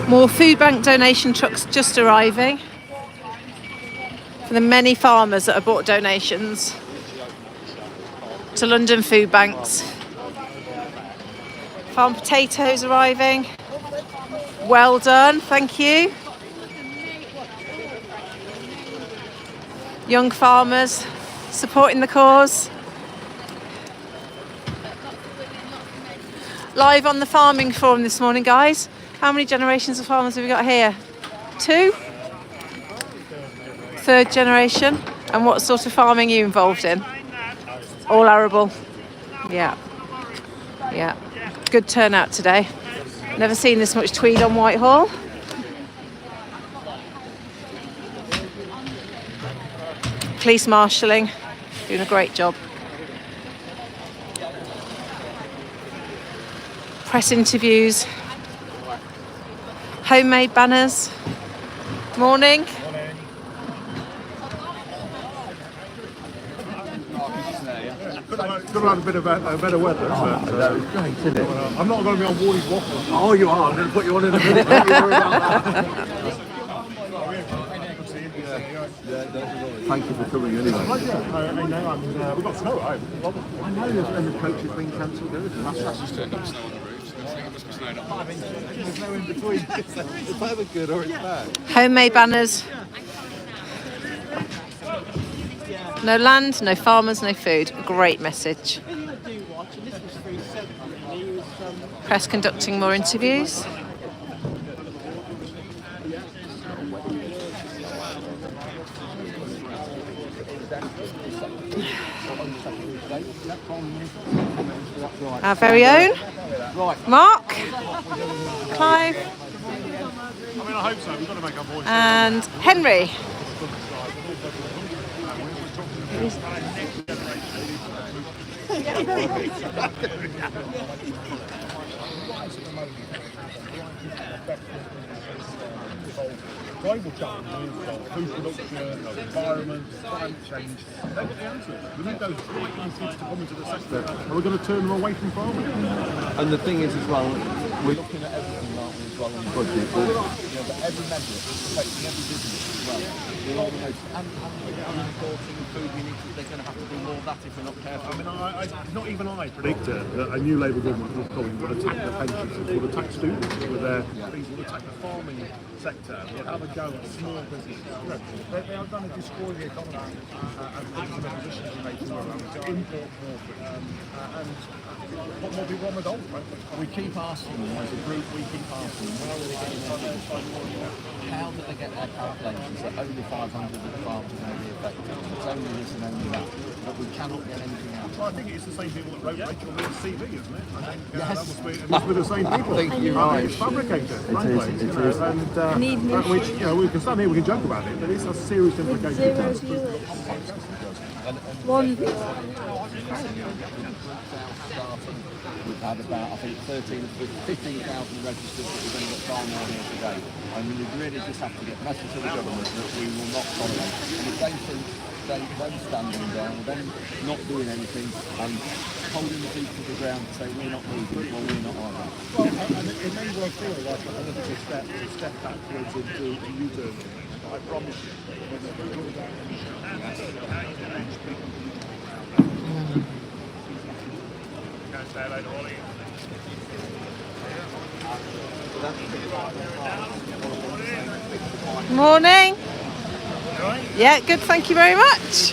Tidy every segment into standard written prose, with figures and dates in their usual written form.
More food bank donation trucks just arriving for the many farmers that have bought donations to London food banks. Farm potatoes arriving. Well done, thank you. Young farmers supporting the cause. Live on the farming forum this morning, guys. How many generations of farmers have we got here? 2? 3rd generation. And what sort of farming are you involved in? All arable. Yeah. Good turnout today. Never seen this much tweed on Whitehall. Police marshalling, doing a great job. Press interviews. Homemade banners. Morning. Could have had a bit of better weather. That was great, isn't it? I'm not going to be on Wardy's waffle. Oh, you are. I'm going to put you on in a minute. Don't you worry about that. Thank you for coming anyway. We've got snow at home. I know and the coach has been cancelled. That's just turned up snow on the roofs. I think it must be snowed up. There's no in between. It's either good or it's bad. Homemade banners. No land, no farmers, no food. A great message. Press conducting more interviews. Our very own Mark, Clive, I hope so. We've got to make our voice. and Henry. Global challenges, food production, environment, climate change. They've got the answers. We need those great kids to come into the sector, and we're going to turn them away from farming. And the thing is as well, we're looking at everything, aren't we, as well in the budget. But every measure is affecting every business as well. We're all and importing food, they're going to have to do more of that if we're not careful. I mean, not even I predicted that a new Labour government would attack the pensions, would attack students, would attack the farming sector, would have a go at small businesses. They are going to destroy the economy and put us in a position to make more to import more food and put more people on the dole, frankly. We keep asking them, as a group, how do they get their calculations that only 500 of the farms are going to be affected? It's only this and only that, but we cannot get anything out. Well, I think it's the same people that wrote Rachel Lee's CV, isn't it? I think Yes. that must be the same people. I think you're right. It's fabricated, It frankly. is. And which, we can stand here, we can joke about it, but it's a serious implication. 0 viewers. 1 viewer. We've had about, I think, 15,000 registered that we're going to get far more here today. And we really just have to get the message to the government that we will not tolerate. And if they think them standing down, them not doing anything, and holding the feet to the ground to say we're not moving, well, we're not either. Well, and it may well feel like a little step backwards into a U-turn. I promise you. Morning. Yeah, good, thank you very much.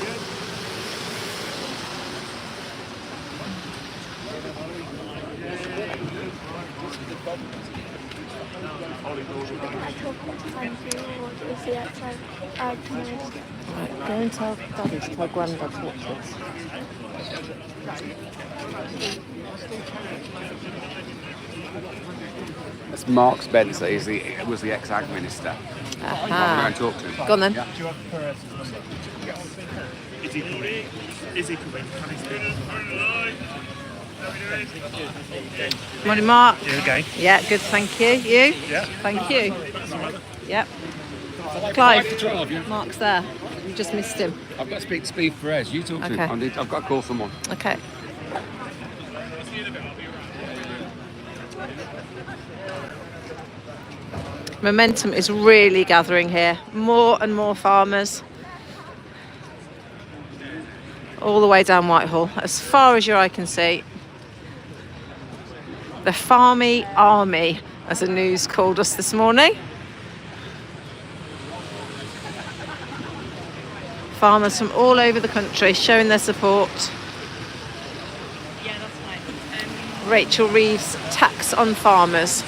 Right, go and tell Daddy to tell Grandad to watch this. That's Mark Spencer. He was the ex-Ag Minister. I'm going to talk to him. Go on then. Yeah. Do you have Perez's number? Yes. Is he coming? Is he coming? Can he speak? Morning, Mark. You okay? Yeah, good, thank you. You? Yeah. Thank you. Yep. Clive, Mark's there. You just missed him. I've got to speak to Steve Perez. You talk to Okay. him. I've got to call someone. Okay. Momentum is really gathering here. More and more farmers. All the way down Whitehall, as far as your eye can see. The farmy army, as the news called us this morning. Farmers from all over the country showing their support. Rachel Reeves' tax on farmers.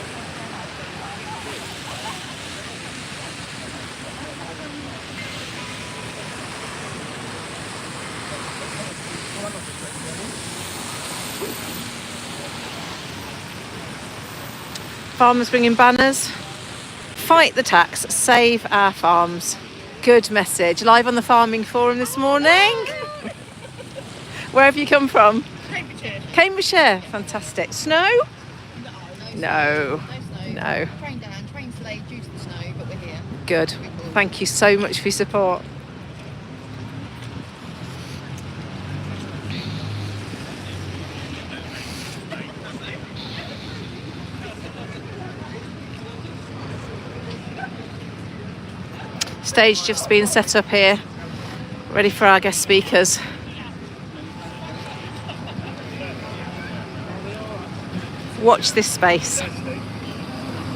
Farmers bringing banners. Fight the tax, save our farms. Good message. Live on the Farming Forum this morning. Where have you come from? Cambridgeshire. Cambridgeshire. Fantastic. Snow? No. No. Train down, train delayed due to the snow, but we're here. Good. Thank you so much for your support. Stage just being set up here, ready for our guest speakers. Watch this space.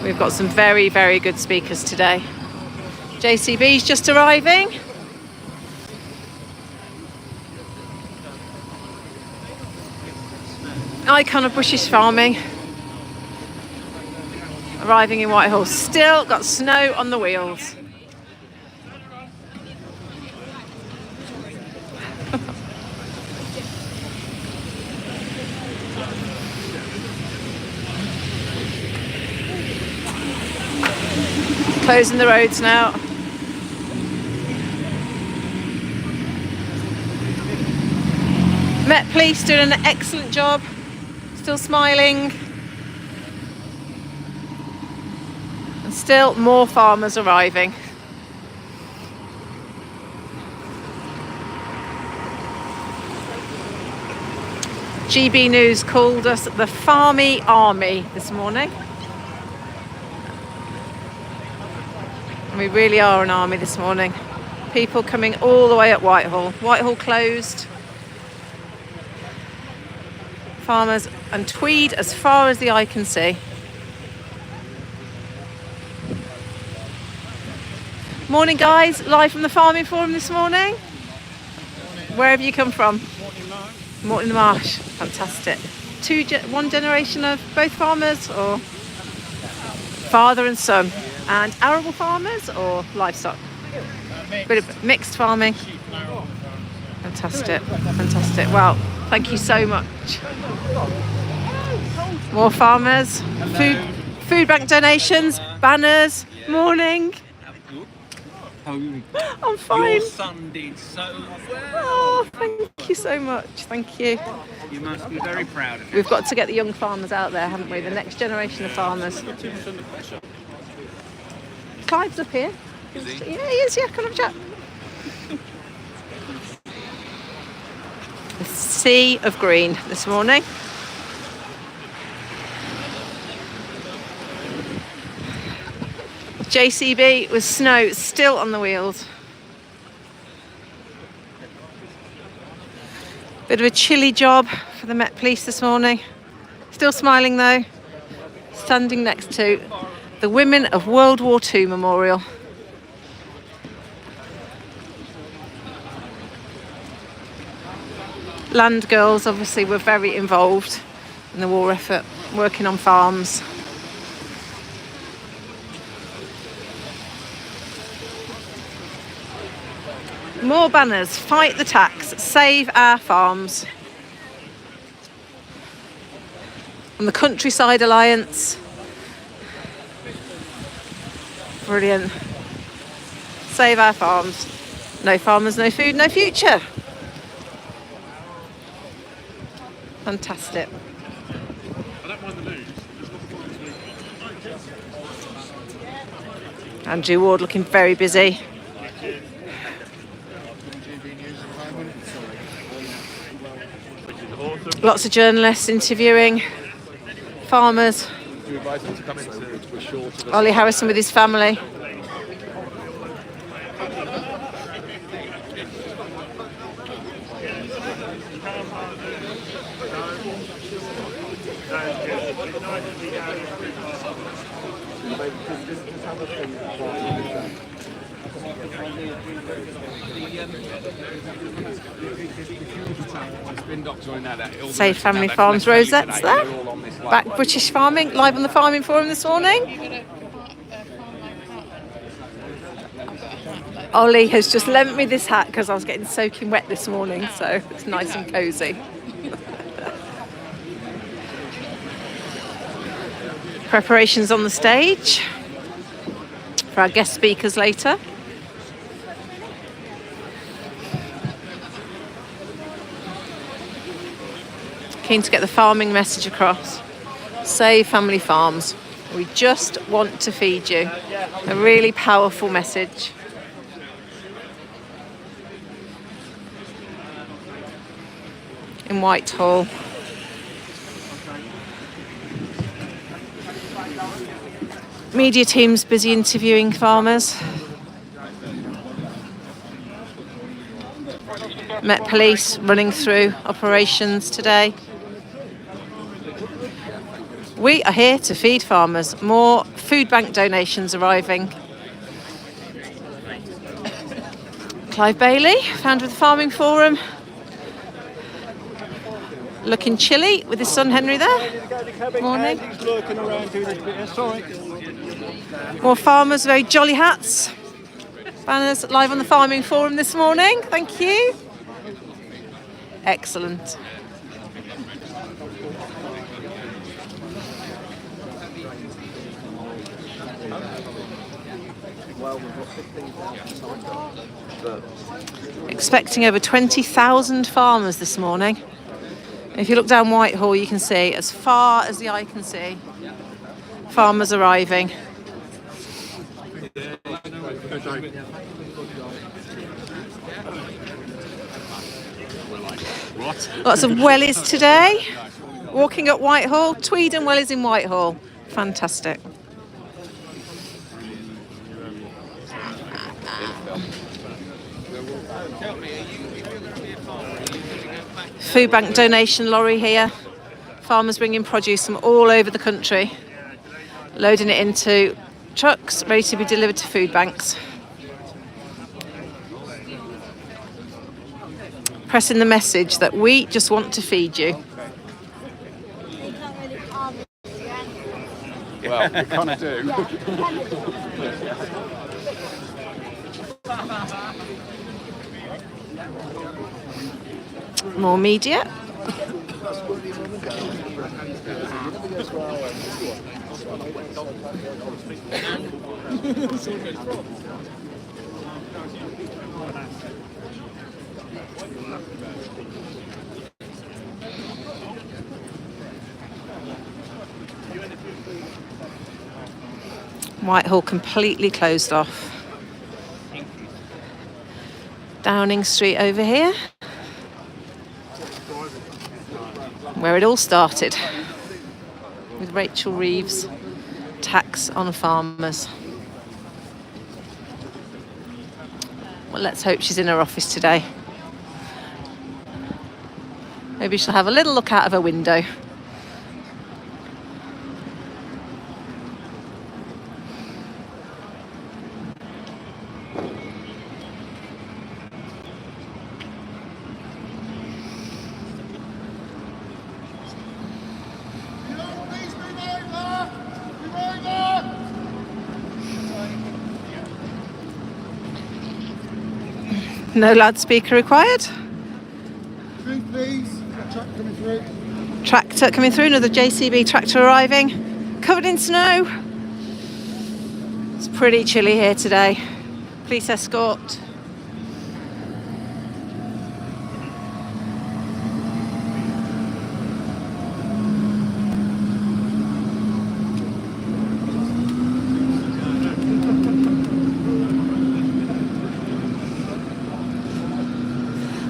We've got some very, very good speakers today. JCB's just arriving. Icon of British farming. Arriving in Whitehall. Still got snow on the wheels. Closing the roads now. Met Police doing an excellent job. Still smiling. And still more farmers arriving. GB News called us the Farmy Army this morning. And we really are an army this morning. People coming all the way up Whitehall. Whitehall closed. Farmers and Tweed as far as the eye can see. Morning guys, live from the Farming Forum this morning. Where have you come from? Morton Marsh. Fantastic. One generation of both farmers, or father and son? And arable farmers or livestock? Bit of mixed farming. Fantastic, fantastic. Well, thank you so much. More farmers, food bank donations, banners. Morning. How are you? I'm fine. Your son did so well. Oh, thank you so much. Thank you. You must be very proud of him. We've got to get the young farmers out there, haven't we? The next generation of farmers. Clive's up here. Is he? Yeah, he is. Yeah, come and chat. The sea of green this morning. JCB with snow still on the wheels. Bit of a chilly job for the Met Police this morning. Still smiling though. Standing next to the Women of World War II Memorial. Land girls obviously were very involved in the war effort, working on farms. More banners, fight the tax, save our farms. From the Countryside Alliance. Brilliant. Save our farms. No farmers, no food, no future. Fantastic. I don't mind the news. Andrew Ward looking very busy. Which is awesome. Lots of journalists interviewing farmers. Ollie Harrison with his family. Say Family Farms rosettes there. Back British farming, live on the Farming Forum this morning. Ollie has just lent me this hat because I was getting soaking wet this morning, so it's nice and cosy. Preparations on the stage for our guest speakers later. Keen to get the farming message across. Save family farms. We just want to feed you. A really powerful message. In Whitehall. Media team's busy interviewing farmers. Met Police running through operations today. We are here to feed farmers. More food bank donations arriving. Clive Bailey, founder of the Farming Forum. Looking chilly with his son Henry there. Morning. More farmers, very jolly hats. Banners live on the Farming Forum this morning. Thank you. Excellent. Expecting over 20,000 farmers this morning. If you look down Whitehall, you can see, as far as the eye can see, farmers arriving. Lots of wellies today. Walking up Whitehall, Tweed and wellies in Whitehall. Fantastic. Food bank donation lorry here. Farmers bringing produce from all over the country, loading it into trucks, ready to be delivered to food banks. Pressing the message that we just want to feed you. Well, we kind of do. More media. Whitehall completely closed off. Downing Street over here, where it all started, with Rachel Reeves' tax on farmers. Well, let's hope she's in her office today. Maybe she'll have a little look out of her window. No loudspeaker required. Through, please. Truck coming through. Tractor coming through, another JCB tractor arriving, covered in snow. It's pretty chilly here today. Police escort.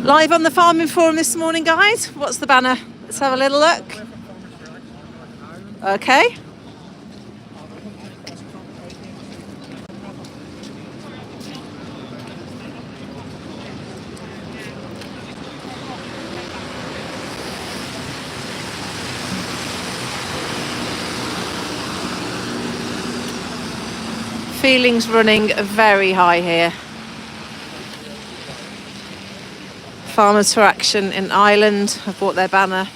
Live on the Farming Forum this morning, guys. What's the banner that Let's have a little look. Okay. Feelings running very high here. Farmers for Action in Ireland have brought their banner,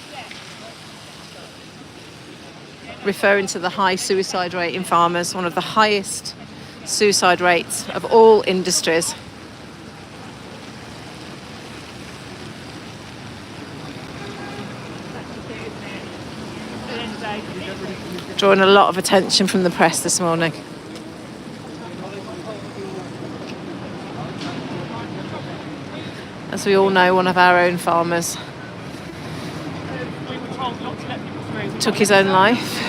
referring to the high suicide rate in farmers, one of the highest suicide rates of all industries. Drawing a lot of attention from the press this morning. As we all know, one of our own farmers took his own life.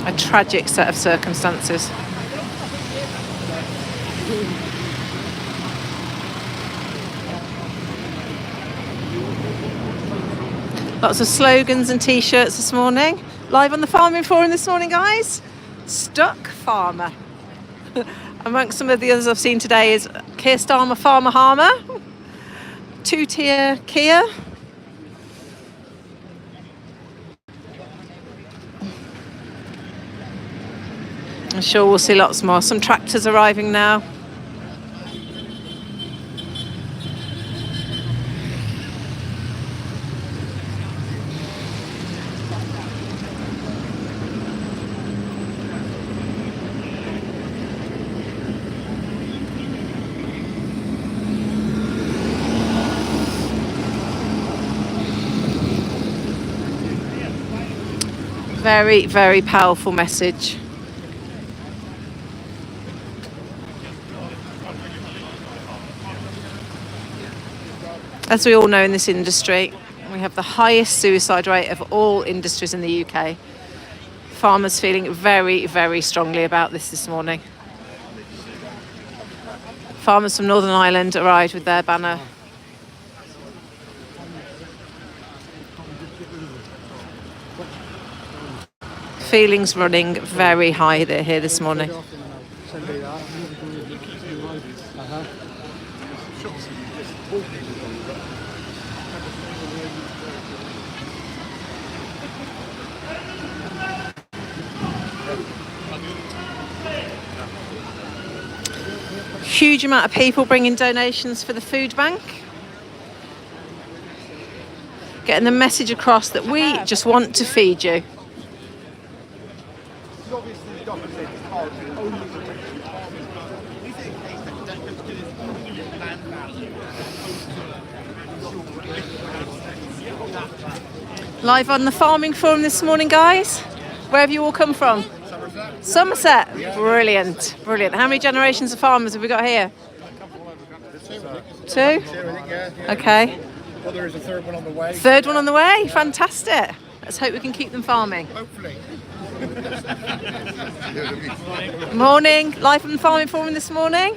A tragic set of circumstances. Lots of slogans and t-shirts this morning. Live on the Farming Forum this morning, guys. Stuck farmer. Amongst some of the others I've seen today is Keir Starmer Farmer Harmer, two-tier Kia. I'm sure we'll see lots more. Some tractors arriving now. Very, very powerful message. As we all know in this industry, we have the highest suicide rate of all industries in the UK. Farmers feeling very, very strongly about this morning. Farmers from Northern Ireland arrived with their banner. Feelings running very high here this morning. Huge amount of people bringing donations for the food bank. Getting the message across that we just want to feed you. Live on the Farming Forum this morning, guys. Where have you all come from? Somerset. Brilliant, brilliant. How many generations of farmers have we got here? Two? Okay. Well, there is a third one on the way. Third one on the way? Fantastic. Let's hope we can keep them farming. Hopefully. Morning. Live from the Farming Forum this morning.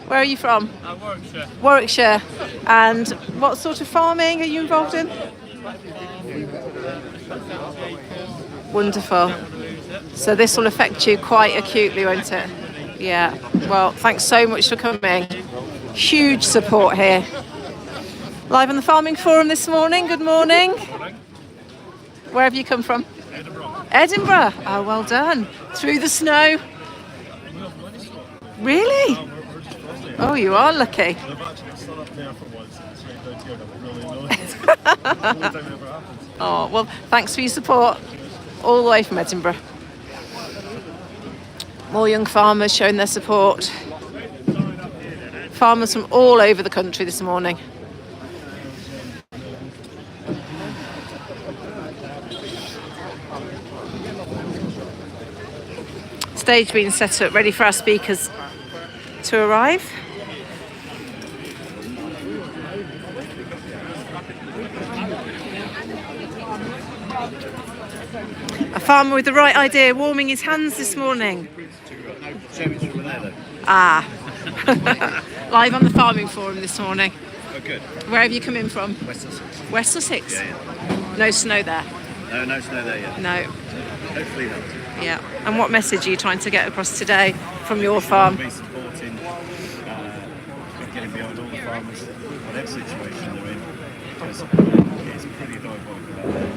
Where are you from? Warwickshire. Warwickshire. And what sort of farming are you involved in? Wonderful. So this will affect you quite acutely, won't it? Yeah. Well, thanks so much for coming. Huge support here. Live on the Farming Forum this morning. Good morning. Where have you come from? Edinburgh. Edinburgh. Oh, well done. Through the snow. Really? Oh, you are lucky. I've actually stood up there for once and straight down here. That was really annoying. Oh, well, thanks for your support. All the way from Edinburgh. More young farmers showing their support. Farmers from all over the country this morning. Stage being set up, ready for our speakers to arrive. A farmer with the right idea warming his hands this morning. Ah, live on the Farming Forum this morning. Good. Where have you come in from? West Sussex. West Sussex? Yeah. No snow there? No snow there yet. No. Hopefully not. Yeah. And what message are you trying to get across today from your farm? Be supporting, getting behind all the farmers, whatever situation they're in, because it's pretty diabolical out there.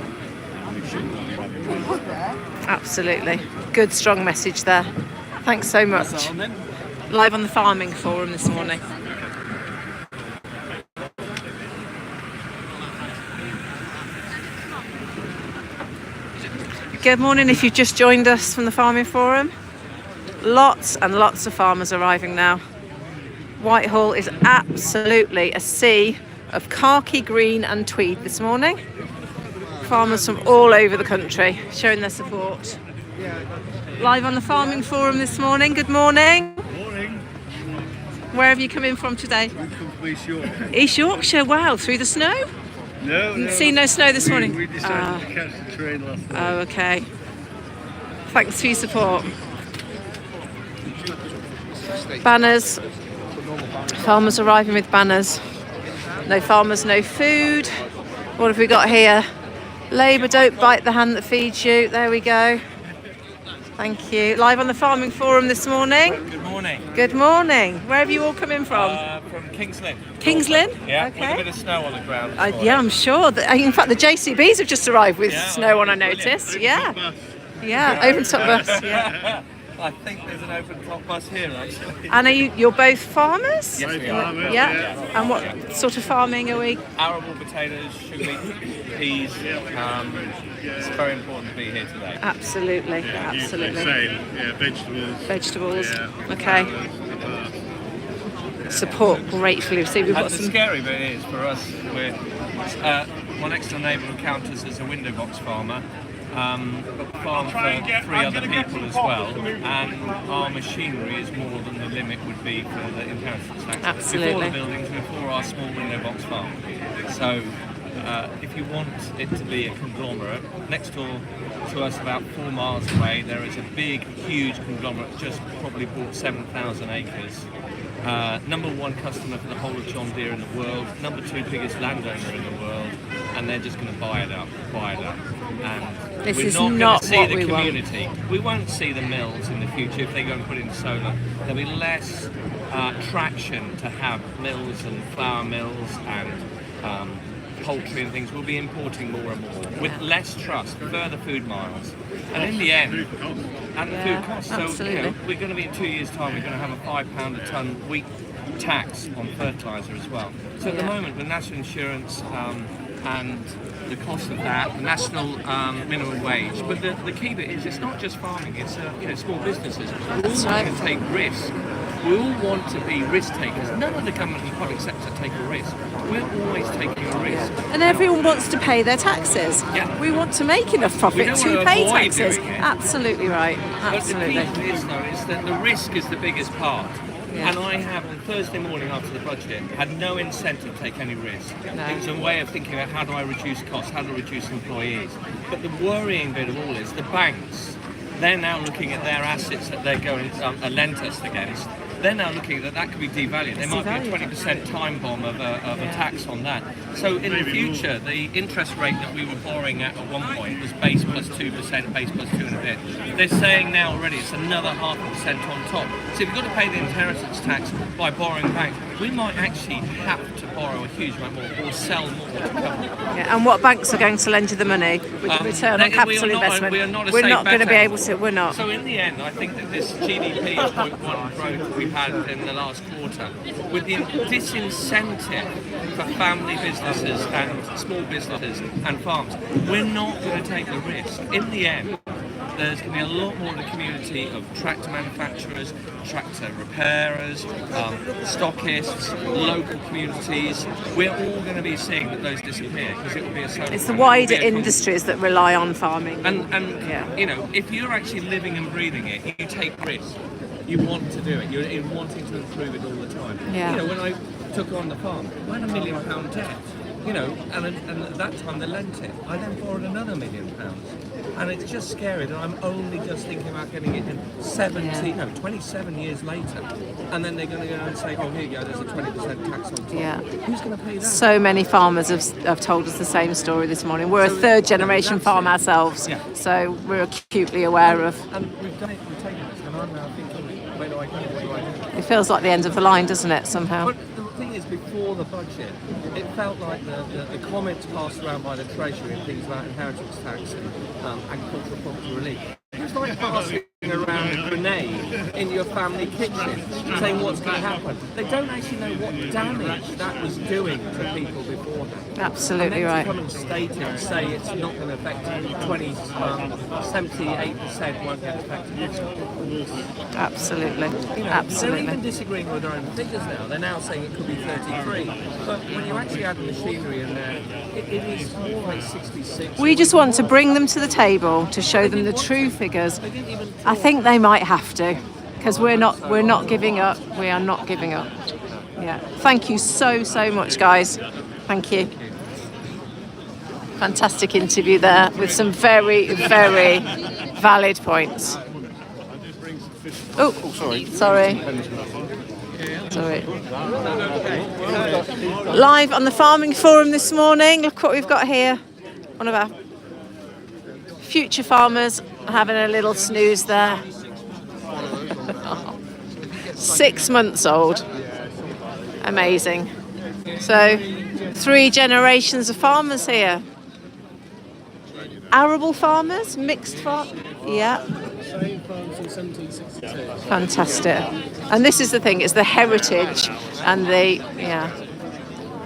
And we shouldn't be running trains. Absolutely. Good, strong message there. Thanks so much. Live on the Farming Forum this morning. Good morning if you've just joined us from the Farming Forum. Lots and lots of farmers arriving now. Whitehall is absolutely a sea of khaki, green and tweed this morning. Farmers from all over the country showing their support. Live on the Farming Forum this morning. Good morning. Morning. Where have you come in from today? We come from East Yorkshire. East Yorkshire. Wow, through the snow? No. See no snow this morning? We decided to catch the train last night. Oh, okay. Thanks for your support. Banners. Farmers arriving with banners. No farmers, no food. What have we got here? Labour, don't bite the hand that feeds you. There we go. Thank you. Live on the Farming Forum this morning. Good morning. Good morning. Where have you all come in from? From Kings Lynn. Kings Lynn? Yeah, with a Okay. bit of snow on the ground. this morning. Yeah, I'm sure. In fact, the JCBs have just arrived with Yeah, snow on, I brilliant. noticed. Yeah. Yeah, open top bus. Yeah. I think there's an open top bus here, actually. And you're both farmers? Yes, we are. Yeah. And what sort of farming are we? Arable potatoes, sugar beet, peas. It's very important to be here today. Absolutely. Absolutely. Same. Yeah, vegetables. Vegetables. Yeah. Okay. Support gratefully received. We've And got the some. scary bit is, for us, we're my next door neighbour who counts us as a window box farmer. Farm for 3 other people as well, and our machinery is more than the limit would be for the inheritance tax. Absolutely. Before the buildings, before our small window box farm. So if you want it to be a conglomerate, next door to us about 4 miles away there is a big, huge conglomerate, just probably bought 7,000 acres. Number 1 customer for the whole of John Deere in the world, number 2 biggest landowner in the world, and they're just going to buy it up. And This we're is not not going to see what the we want. community. We won't see the mills in the future if they go and put in solar. There'll be less traction to have mills and flour mills and poultry and things. We'll be importing more and more with less trust, further food miles, and in the end, and the food costs. So absolutely. we're going to be in 2 years' time. We're going to have a £5 a tonne wheat tax on fertiliser as well. So at the moment, the national insurance and the cost of that, the national minimum wage. But the key bit is it's not just farming; it's small businesses. We all want to take risk. We all want to be risk takers. None of the government and public sector take a risk. We're always taking a risk. And everyone wants to pay their taxes. Yeah. We want to make enough profit don't to want to pay avoid taxes. doing it. Absolutely right. Absolutely. But the key is, though, is that the risk is the biggest part. Yeah. And I have, on Thursday morning after the budget, had no incentive to take any risk. No. It was a way of thinking about how do I reduce costs, how do I reduce employees. But the worrying bit of all is the banks, they're now looking at their assets that they're going lent us against. They're now looking at that could be devalued. There might be a 20% time bomb of a tax on that. So in the future, the interest rate that we were borrowing at one point was base plus 2%, base plus 2 and a bit. They're saying now already it's another 0.5% on top. So if you've got to pay the inheritance tax by borrowing banks, we might actually have to borrow a huge amount more or sell more to cover it. Yeah, and what banks are going to lend you the money with the return on capital investment? We are not a We're safe not going to bet be able anymore. to. We're not. So in the end, I think that this GDP 0.1 growth we've had in the last quarter, with the disincentive for family businesses and small businesses and farms, we're not going to take the risk. In the end, there's going to be a lot more in the community of tractor manufacturers, tractor repairers, stockists, local communities. We're all going to be seeing that those disappear because it will be a social. It's the wider industries that rely on farming. And Yeah. you know, if you're actually living and breathing it, you take risks. You want to do it. You're wanting to improve it all the time. Yeah. You know, when I took on the farm, I had £1 million debt. You know, and at that time they lent it. I then borrowed another £1 million. And it's just scary that I'm only just thinking about getting it in 27 years later. And then they're going to go and say, oh, here you go, there's a 20% tax on top. Yeah. Who's going to pay that? So many farmers have told us the same story this morning. We're a third generation farm ourselves, so we're acutely aware of. And we've done it, we've taken this, and I'm now thinking, where do I go, what do I do? It feels like the end of the line, doesn't it, somehow? But the thing is, before the budget, it felt like the comments passed around by the Treasury and things like inheritance tax and agricultural property relief. It was like passing around a grenade in your family kitchen, saying what's going to happen. They don't actually know what damage that was doing to people beforehand. Absolutely right. Come and state it and say it's not going to affect 78% won't get affected. Absolutely. They're Absolutely. even disagreeing with their own figures now. They're now saying it could be 33. But when you actually add the machinery in there, it is more like 66. We just want to bring them to the table to show them the true figures. I think they might have to, because we're not giving up. We are not giving up. Yeah. Thank you so much, guys. Thank you. Fantastic interview there with some very valid points. Oh, sorry. Live on the Farming Forum this morning. Look what we've got here. One of our future farmers having a little snooze there. 6 months old. Amazing. So 3 generations of farmers here. Arable farmers, mixed farm. Yeah. Fantastic. And this is the thing, it's the heritage and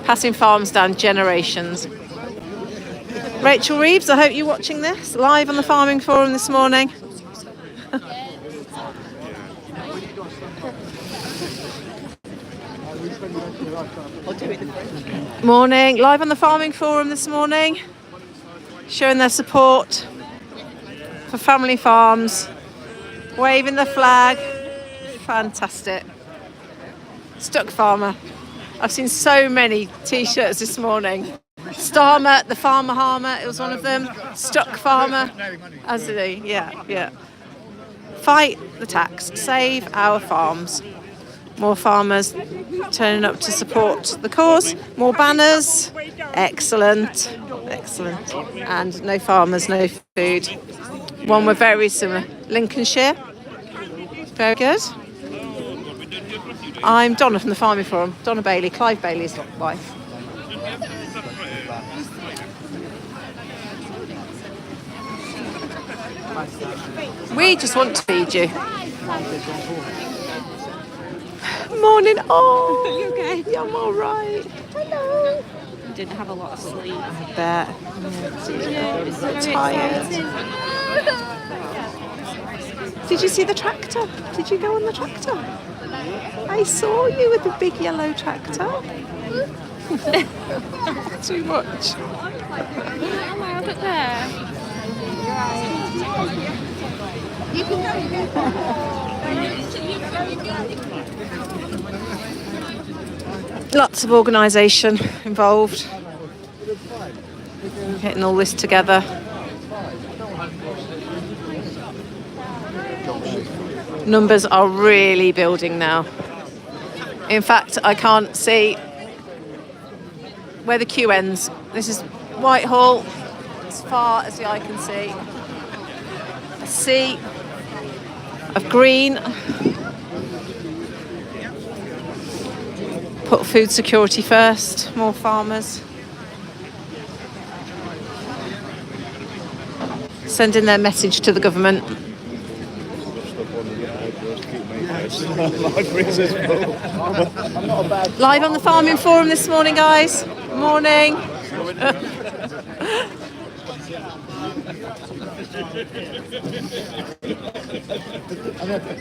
passing farms down generations. Rachel Reeves, I hope you're watching this live on the Farming Forum this morning. Morning, live on the Farming Forum this morning, showing their support for family farms, waving the flag. Fantastic. Stuck Farmer. I've seen so many t-shirts this morning. Starmer, the Farmer Harmer, it was one of them. Stuck Farmer, as did he, yeah. Fight the tax, save our farms. More farmers turning up to support the cause. More banners. Excellent. And no farmers, no food. One were very similar. Lincolnshire. Very good. I'm Donna from the Farming Forum. Donna Bailey, Clive Bailey's wife. We just want to feed you. Morning. Oh, are you okay? Yeah, I'm all right. Hello. Didn't have a lot of sleep. I bet. It was so tired. exciting. Did you see the tractor? Did you go on the tractor? I saw you with the big yellow tractor. Too much. Oh, look there. You can Lots of organisation involved. Getting all this together. Numbers are really building now. In fact, I can't see where the queue ends. This is Whitehall, as far as the eye can see. A sea of green. Put food security first, more farmers. Sending their message to the government. Live on the Farming Forum this morning, guys. Morning.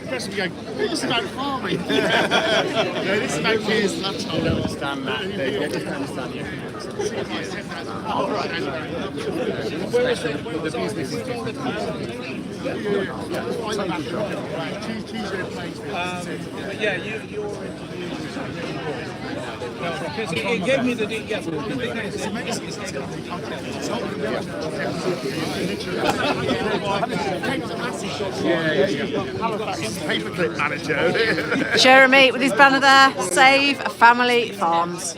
This is about farming. No, this is about kids. I don't understand that. They just understand you. Oh, right. The business is different. Choose your place. Yeah, you're it gave me the Paperclip manager. Jeremy with his banner there, Save Family Farms.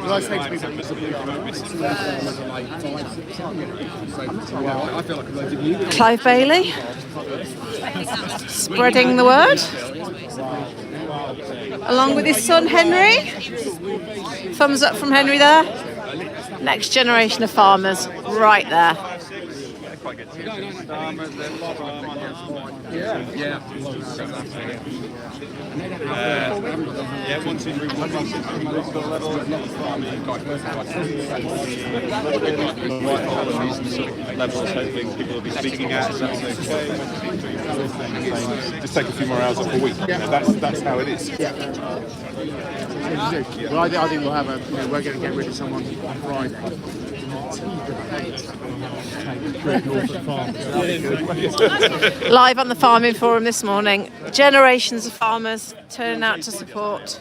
Well, I say to people, I feel like I'm loading you. Clive Bailey, spreading the word. Along with his son Henry. Thumbs up from Henry there. Next generation of farmers, right there. Yeah, 1, 2, 3, 4, 5, 6, 7, 8, levels, hoping people will be speaking out, so that's okay. Just take a few more hours off a week. That's how it is. Well, I think we'll have we're going to get rid of someone on Friday. Live on the Farming Forum this morning. Generations of farmers turning out to support.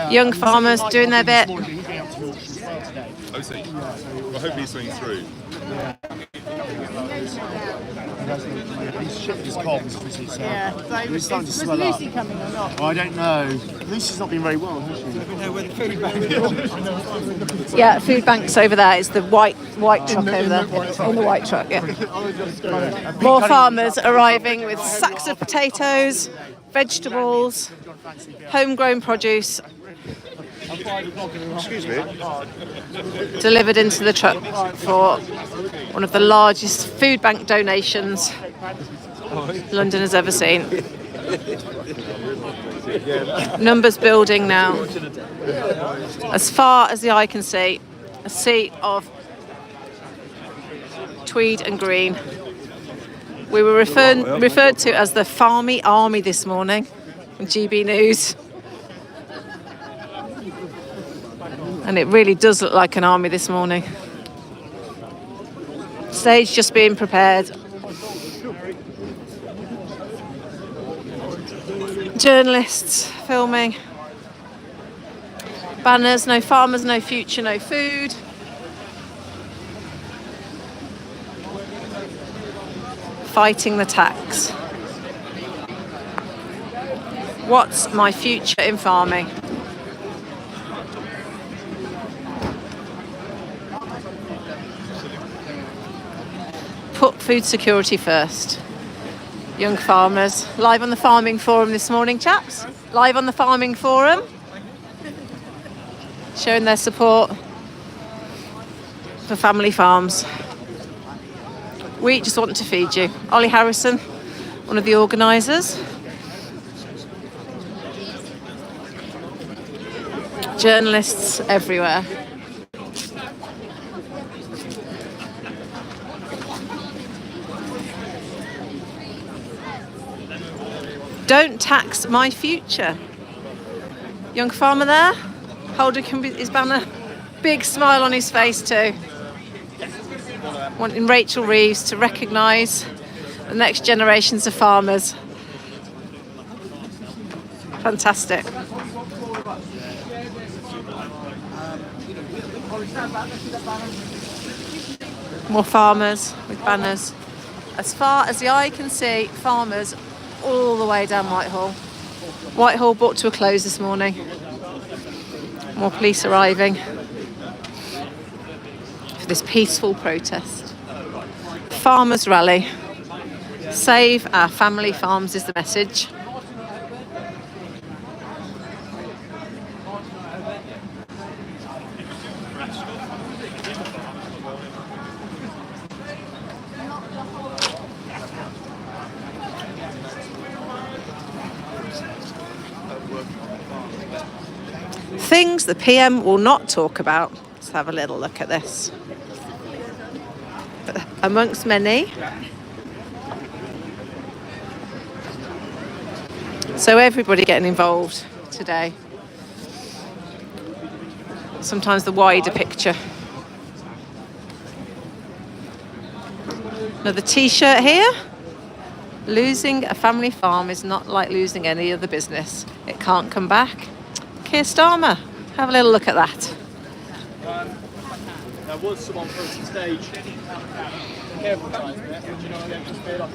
Young farmers doing their bit. Oh, see. Well, hopefully he's swinging through. He's shipped his cobs, obviously, so he's starting to Was swell up. Lucy coming or not? Well, I don't know. Lucy's not been very well, has she? Yeah, food banks over there. It's the white truck over there. In the white truck, yeah. More farmers arriving with sacks of potatoes, vegetables, homegrown produce. Excuse me. Delivered into the truck for one of the largest food bank donations London has ever seen. Numbers building now. As far as the eye can see, a sea of tweed and green. We were referred to as the farmy army this morning on GB News. And it really does look like an army this morning. Stage just being prepared. Journalists filming. Banners, no farmers, no future, no food. Fighting the tax. What's my future in farming? Put food security first. Young farmers, live on the Farming Forum this morning, chaps. Live on the Farming Forum. Showing their support for family farms. We just want to feed you. Ollie Harrison, one of the organisers. Journalists everywhere. Don't tax my future. Young farmer there, holding his banner. Big smile on his face too. Wanting Rachel Reeves to recognise the next generations of farmers. Fantastic. More farmers with banners. As far as the eye can see, farmers all the way down Whitehall. Whitehall brought to a close this morning. More police arriving for this peaceful protest. Farmers rally. Save our family farms is the message. Things the PM will not talk about. Let's have a little look at this. But amongst many. So everybody getting involved today. Sometimes the wider picture. Another T-shirt here. Losing a family farm is not like losing any other business. It can't come back. Keir Starmer, have a little look at that. There was someone from the stage. Careful guys, but you know they've just made off.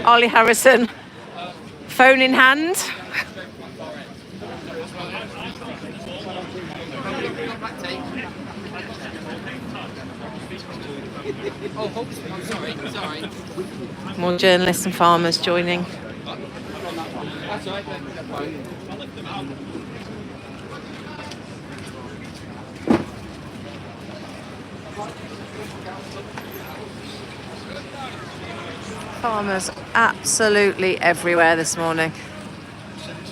Ollie Harrison, phone in hand. More journalists and farmers joining. Farmers absolutely everywhere this morning.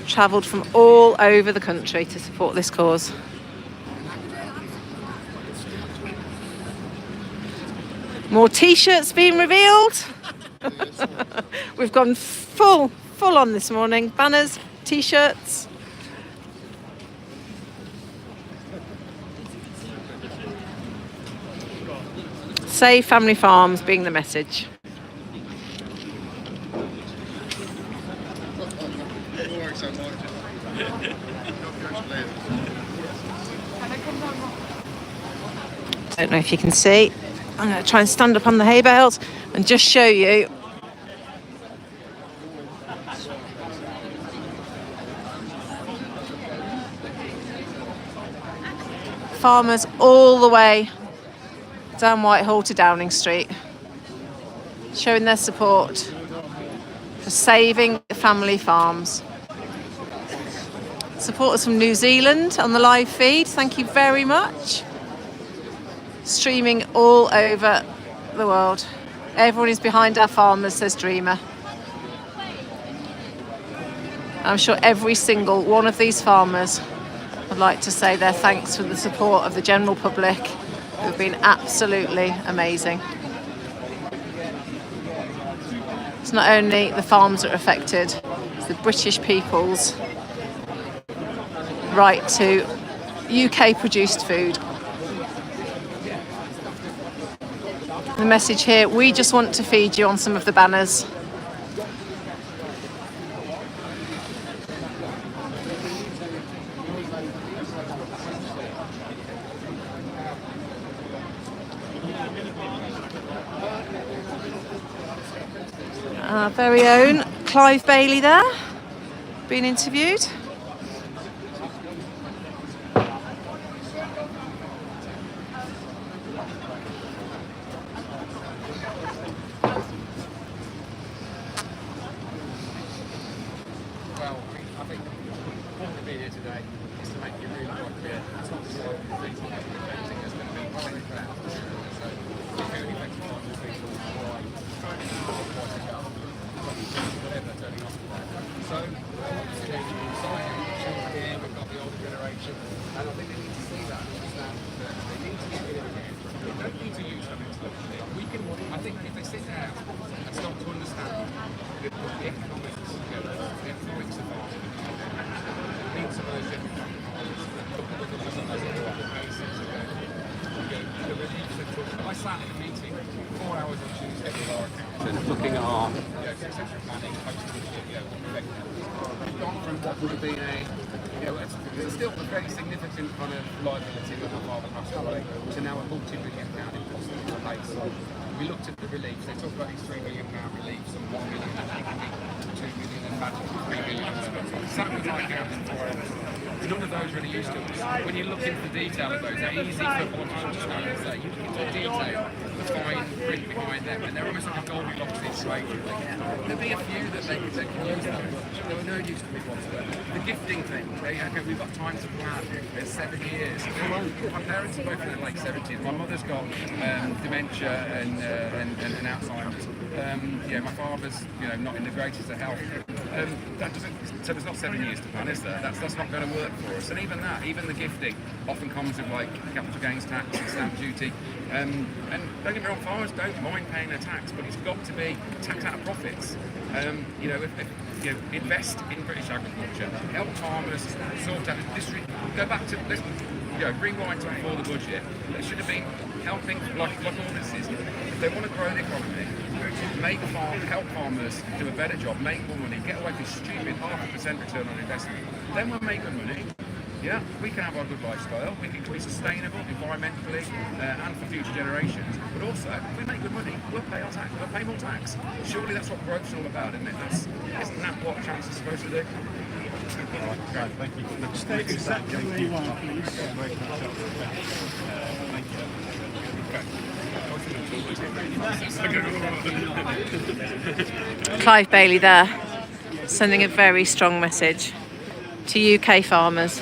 Travelled from all over the country to support this cause. More t-shirts being revealed. We've gone full on this morning. Banners, t-shirts. Save family farms being the message. Don't know if you can see. I'm going to try and stand up on the hay bales and just show you. Farmers all the way down Whitehall to Downing Street, showing their support for saving family farms. Supporters from New Zealand on the live feed, thank you very much. Streaming all over the world. Everyone is behind our farmers, says Dreamer. I'm sure every single one of these farmers would like to say their thanks for the support of the general public, who've been absolutely amazing. It's not only the farms that are affected, it's the British people's right to UK produced food. The message here, we just want to feed you, on some of the banners. Our very own Clive Bailey there, being interviewed. Looking at our from what would have been it's still a very significant kind of liability that my father passed away to now a multi-million pound impossible to pay. So we looked at the relief. They talk about these £3 million relief, some 1 million, and 2 million, and magic 3 million. Sat with my accountant for none of those really used to us. When you look into the detail of those, they're easy for one to understand and say, you look into the detail, the fine print behind them, and they're almost like a Goldilocks situation. There'll be a few that they can use those. There were no use to me whatsoever. The gifting thing, okay, we've got time to plan. There's 7 years. My parents are both in their late 70s. My mother's got dementia and Alzheimer's. My father's not in the greatest of health. That doesn't. So there's not 7 years to plan, is there? That's not going to work for us. And even that, even the gifting, often comes with like capital gains tax and stamp duty. And don't get me wrong, farmers don't mind paying their tax, but it's got to be tax out of profits. Invest in British agriculture, help farmers sort out this. Go back to this. Rewind to before the budget. There should have been helping, like all this is, if they want to grow the economy, help farmers do a better job, make more money, get away from stupid 0.5% return on investment, then we'll make good money. Yeah, we can have our good lifestyle, we can be sustainable environmentally and for future generations, but also, if we make good money, we'll pay our tax, we'll pay more tax. Surely that's what growth's all about, isn't it? Isn't that what chance is supposed to do? Right, thank you. State exactly where you are, please. Clive Bailey there, sending a very strong message to UK farmers.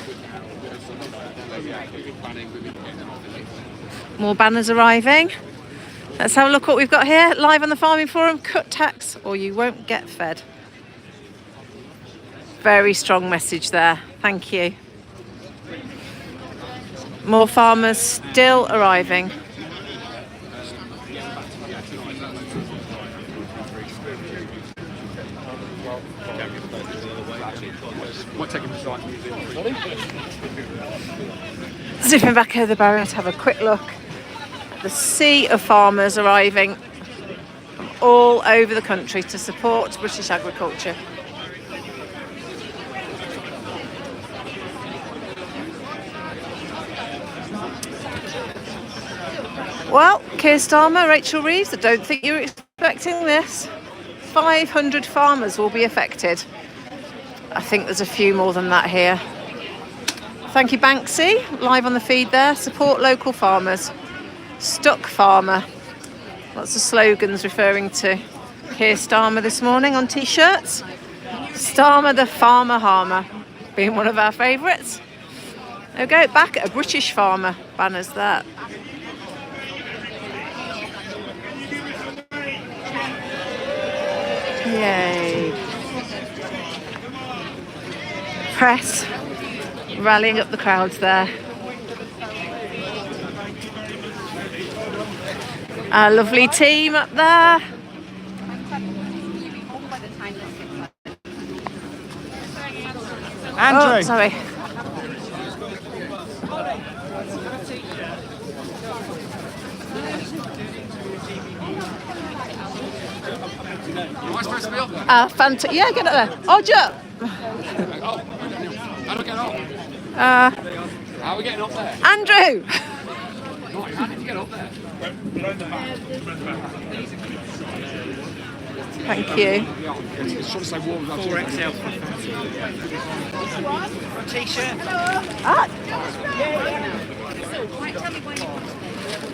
More banners arriving. Let's have a look what we've got here. Live on the Farming Forum, cut tax or you won't get fed. Very strong message there. Thank you. More farmers still arriving. Zipping back over the barrier to have a quick look. The sea of farmers arriving from all over the country to support British agriculture. Well, Keir Starmer, Rachel Reeves, I don't think you were expecting this. 500 farmers will be affected. I think there's a few more than that here. Thank you, Banksy, live on the feed there. Support local farmers. Stuck farmer. Lots of slogans referring to Keir Starmer this morning on t-shirts. Starmer the farmer harmer, being one of our favourites. There we go, back at a British farmer. Banners there. Yay. Press rallying up the crowds there. Our lovely team up there. Andrew. Oh, sorry. Am I supposed to be up there? Fantastic. Yeah, get up there. Oh, jump. How do I get up? How are we getting up there? Andrew. How did you get up there? Thank you. T-shirt.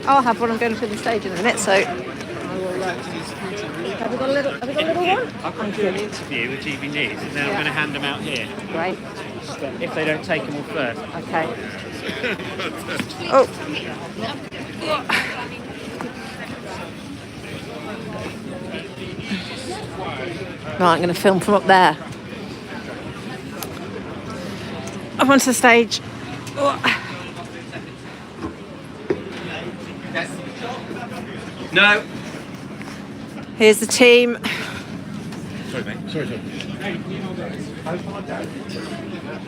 I'll have one. I'm going to the stage in a minute, so. Have we got a little one? I've come to an interview with GB News and then I'm going to hand them out here. Great. If they don't take them all first. Okay. Oh. Right, I'm going to film from up there. Up onto the stage. No. Here's the team. Sorry, mate. Sorry.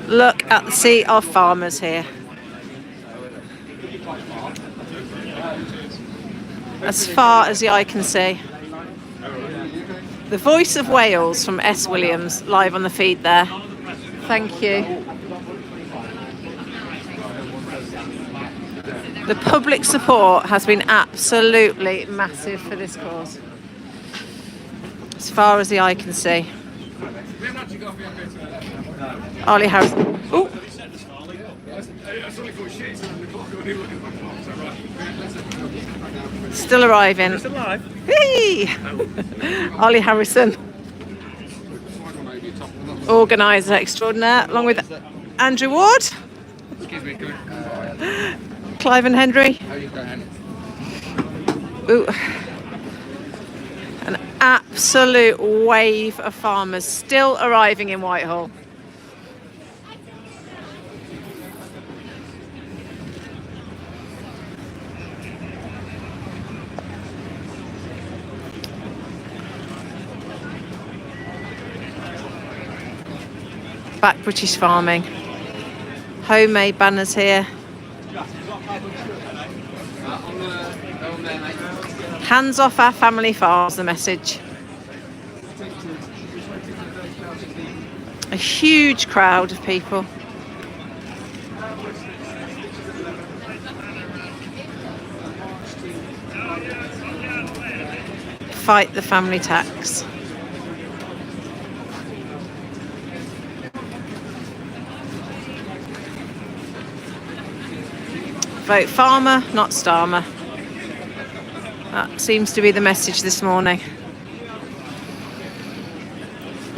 Look at the sea of farmers here. As far as the eye can see. The voice of Wales from S. Williams, live on the feed there. Thank you. The public support has been absolutely massive for this cause. As far as the eye can see. Ollie Harrison. Ooh. Still arriving. It's alive. Hey! Ollie Harrison, organiser extraordinaire, along with Andrew Ward, Clive and Henry. Ooh. An absolute wave of farmers still arriving in Whitehall. Back British farming. Homemade banners here. Hands off our family farms, the message. A huge crowd of people. Fight the family tax. Vote farmer, not starmer. That seems to be the message this morning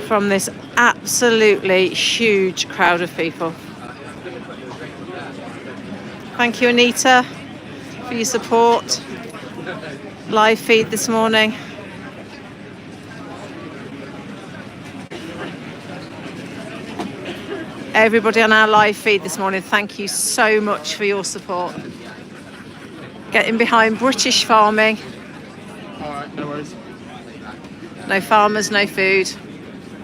from this absolutely huge crowd of people. Thank you, Anita, for your support. Live feed this morning. Everybody on our live feed this morning, thank you so much for your support. Getting behind British farming. All right, no worries. No farmers, no food.